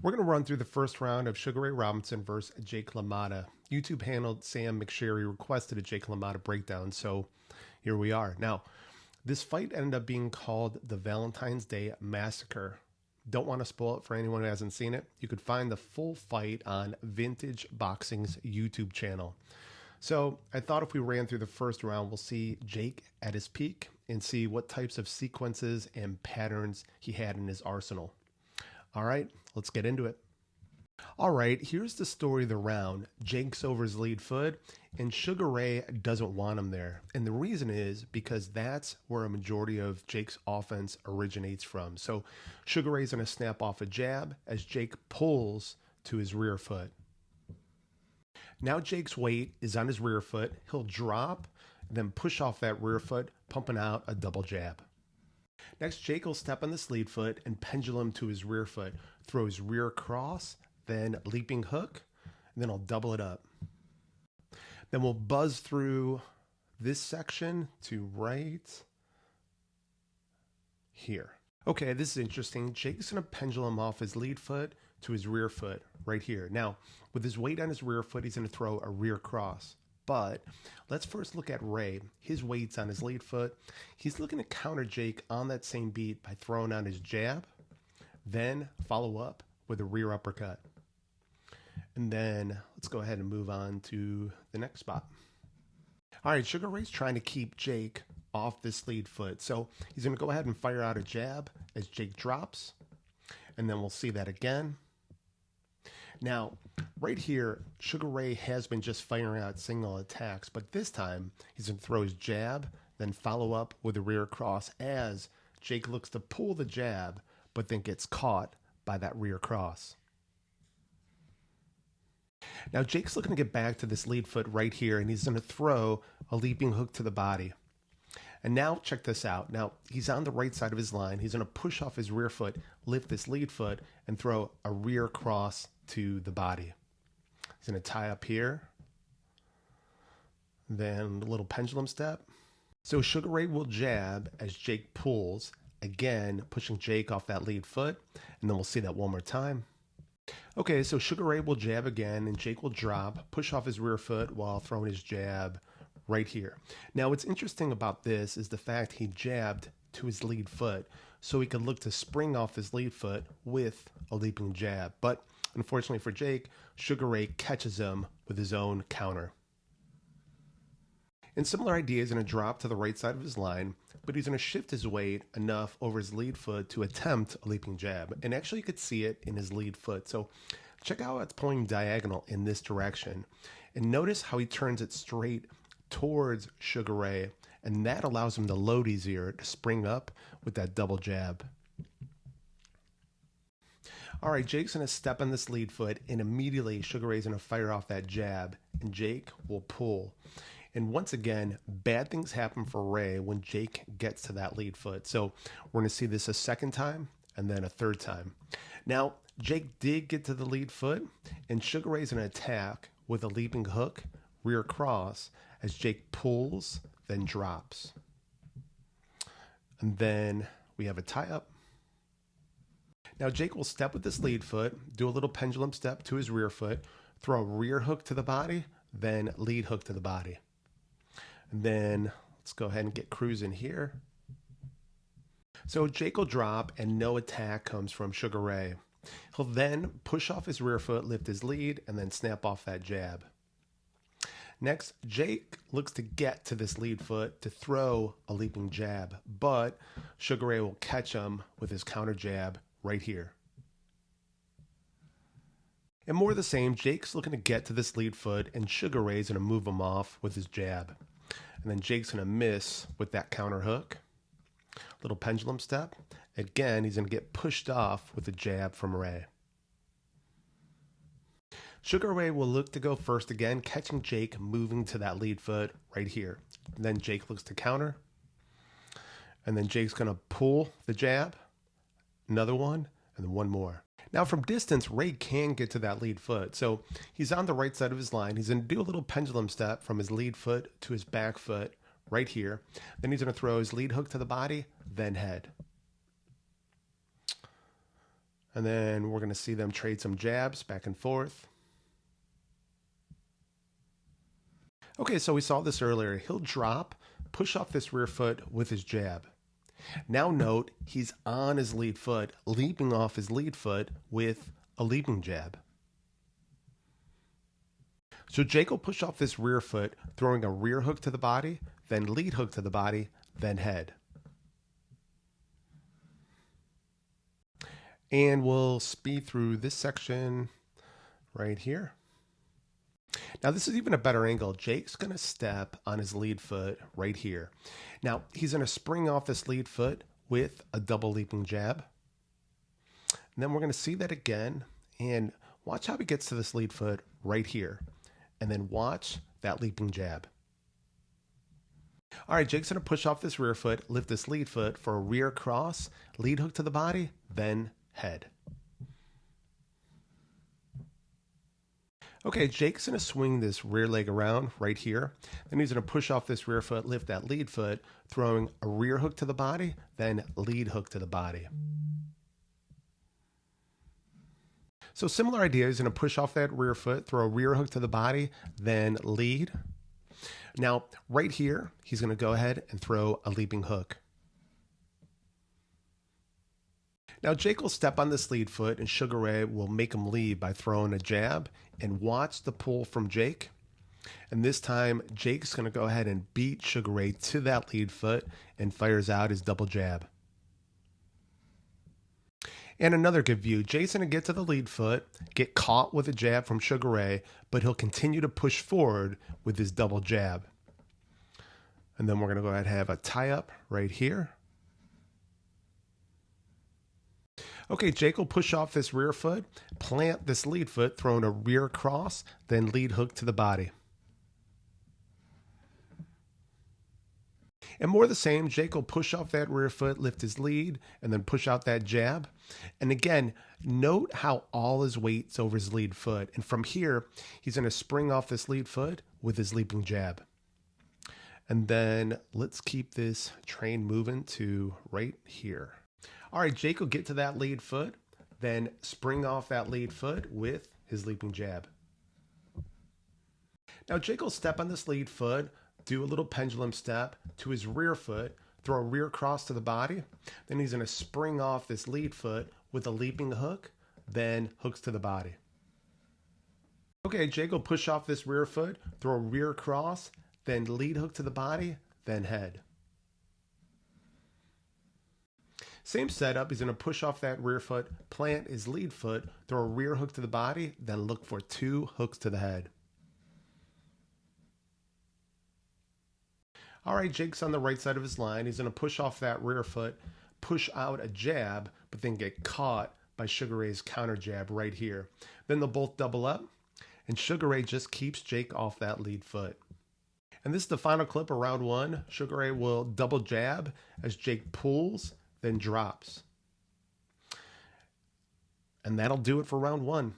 We're going to run through the first round of Sugar Ray Robinson versus Jake LaMotta. YouTube handled Sam McSherry requested a Jake LaMotta breakdown, so here we are. Now, this fight ended up being called the Valentine's Day Massacre. Don't want to spoil it for anyone who hasn't seen it. You could find the full fight on Vintage Boxing's YouTube channel. So I thought if we ran through the first round, we'll see Jake at his peak and see what types of sequences and patterns he had in his arsenal. All right, let's get into it. All right, here's the story of the round. Jake's over his lead foot, and Sugar Ray doesn't want him there. And the reason is because that's where a majority of Jake's offense originates from. So Sugar Ray's going to snap off a jab as Jake pulls to his rear foot. Now Jake's weight is on his rear foot. He'll drop, then push off that rear foot, pumping out a double jab. Next, Jake will step on this lead foot and pendulum to his rear foot, throw his rear cross, then leaping hook, and then I'll double it up. Then we'll buzz through this section to right here. Okay, this is interesting. Jake's going to pendulum off his lead foot to his rear foot right here. Now, with his weight on his rear foot, he's going to throw a rear cross. But let's first look at Ray. His weight's on his lead foot. He's looking to counter Jake on that same beat by throwing on his jab, then follow up with a rear uppercut. And then let's go ahead and move on to the next spot. All right, Sugar Ray's trying to keep Jake off this lead foot. So he's going to go ahead and fire out a jab as Jake drops. And then we'll see that again. Now, right here, Sugar Ray has been just firing out single attacks, but this time he's going to throw his jab, then follow up with a rear cross as Jake looks to pull the jab, but then gets caught by that rear cross. Now, Jake's looking to get back to this lead foot right here, and he's going to throw a leaping hook to the body. And now, check this out. Now, he's on the right side of his line. He's going to push off his rear foot, lift this lead foot, and throw a rear cross to the body. He's going to tie up here. Then a little pendulum step. So Sugar Ray will jab as Jake pulls, again, pushing Jake off that lead foot. And then we'll see that one more time. Okay, so Sugar Ray will jab again, and Jake will drop, push off his rear foot while throwing his jab right here. Now, what's interesting about this is the fact he jabbed to his lead foot, so he could look to spring off his lead foot with a leaping jab. But unfortunately for Jake, Sugar Ray catches him with his own counter. And similar idea is going to drop to the right side of his line, but he's going to shift his weight enough over his lead foot to attempt a leaping jab. And actually you could see it in his lead foot. So check out how it's pulling diagonal in this direction. And notice how he turns it straight towards Sugar Ray, and that allows him to load easier to spring up with that double jab. All right, Jake's going to step on this lead foot, and immediately Sugar Ray's going to fire off that jab, and Jake will pull. And once again, bad things happen for Ray when Jake gets to that lead foot. So we're going to see this a second time and then a third time. Now, Jake did get to the lead foot, and Sugar Ray's going to attack with a leaping hook, rear cross, as Jake pulls, then drops. And then we have a tie-up. Now Jake will step with this lead foot, do a little pendulum step to his rear foot, throw a rear hook to the body, then lead hook to the body. And then let's go ahead and get cruising here. So Jake will drop, and no attack comes from Sugar Ray. He'll then push off his rear foot, lift his lead, and then snap off that jab. Next, Jake looks to get to this lead foot to throw a leaping jab, but Sugar Ray will catch him with his counter jab right here. And more of the same, Jake's looking to get to this lead foot, and Sugar Ray's going to move him off with his jab. And then Jake's going to miss with that counter hook. Little pendulum step. Again, he's going to get pushed off with a jab from Ray. Sugar Ray will look to go first again, catching Jake moving to that lead foot right here. And then Jake looks to counter. And then Jake's going to pull the jab, another one, and then one more. Now from distance, Ray can get to that lead foot. So he's on the right side of his line. He's going to do a little pendulum step from his lead foot to his back foot right here. Then he's going to throw his lead hook to the body, then head. And then we're going to see them trade some jabs back and forth. Okay, so we saw this earlier. He'll drop, push off this rear foot with his jab. Now note, he's on his lead foot, leaping off his lead foot with a leaping jab. So Jake will push off this rear foot, throwing a rear hook to the body, then lead hook to the body, then head. And we'll speed through this section right here. Now this is even a better angle. Jake's going to step on his lead foot right here. Now he's going to spring off this lead foot with a double leaping jab. And then we're going to see that again. And watch how he gets to this lead foot right here. And then watch that leaping jab. All right, Jake's going to push off this rear foot, lift this lead foot for a rear cross, lead hook to the body, then head. Okay, Jake's going to swing this rear leg around right here. Then he's going to push off this rear foot, lift that lead foot, throwing a rear hook to the body, then lead hook to the body. So similar idea, he's going to push off that rear foot, throw a rear hook to the body, then lead. Now, right here, he's going to go ahead and throw a leaping hook. Now, Jake will step on this lead foot, and Sugar Ray will make him lead by throwing a jab, and watch the pull from Jake. And this time, Jake's going to go ahead and beat Sugar Ray to that lead foot and fires out his double jab. And another good view, Jake's going to get to the lead foot, get caught with a jab from Sugar Ray, but he'll continue to push forward with his double jab. And then we're going to go ahead and have a tie-up right here. Okay, Jake will push off this rear foot, plant this lead foot, throwing a rear cross, then lead hook to the body. And more of the same, Jake will push off that rear foot, lift his lead, and then push out that jab. And again, note how all his weight's over his lead foot. And from here, he's going to spring off this lead foot with his leaping jab. And then let's keep this train moving to right here. All right, Jake will get to that lead foot, then spring off that lead foot with his leaping jab. Now Jake will step on this lead foot, do a little pendulum step to his rear foot, throw a rear cross to the body. Then he's going to spring off this lead foot with a leaping hook, then hooks to the body. Okay, Jake will push off this rear foot, throw a rear cross, then lead hook to the body, then head. Same setup, he's going to push off that rear foot, plant his lead foot, throw a rear hook to the body, then look for 2 hooks to the head. All right, Jake's on the right side of his line. He's going to push off that rear foot, push out a jab, but then get caught by Sugar Ray's counter jab right here. Then they'll both double up, and Sugar Ray just keeps Jake off that lead foot. And this is the final clip of round 1. Sugar Ray will double jab as Jake pulls, then drops. And that'll do it for round 1.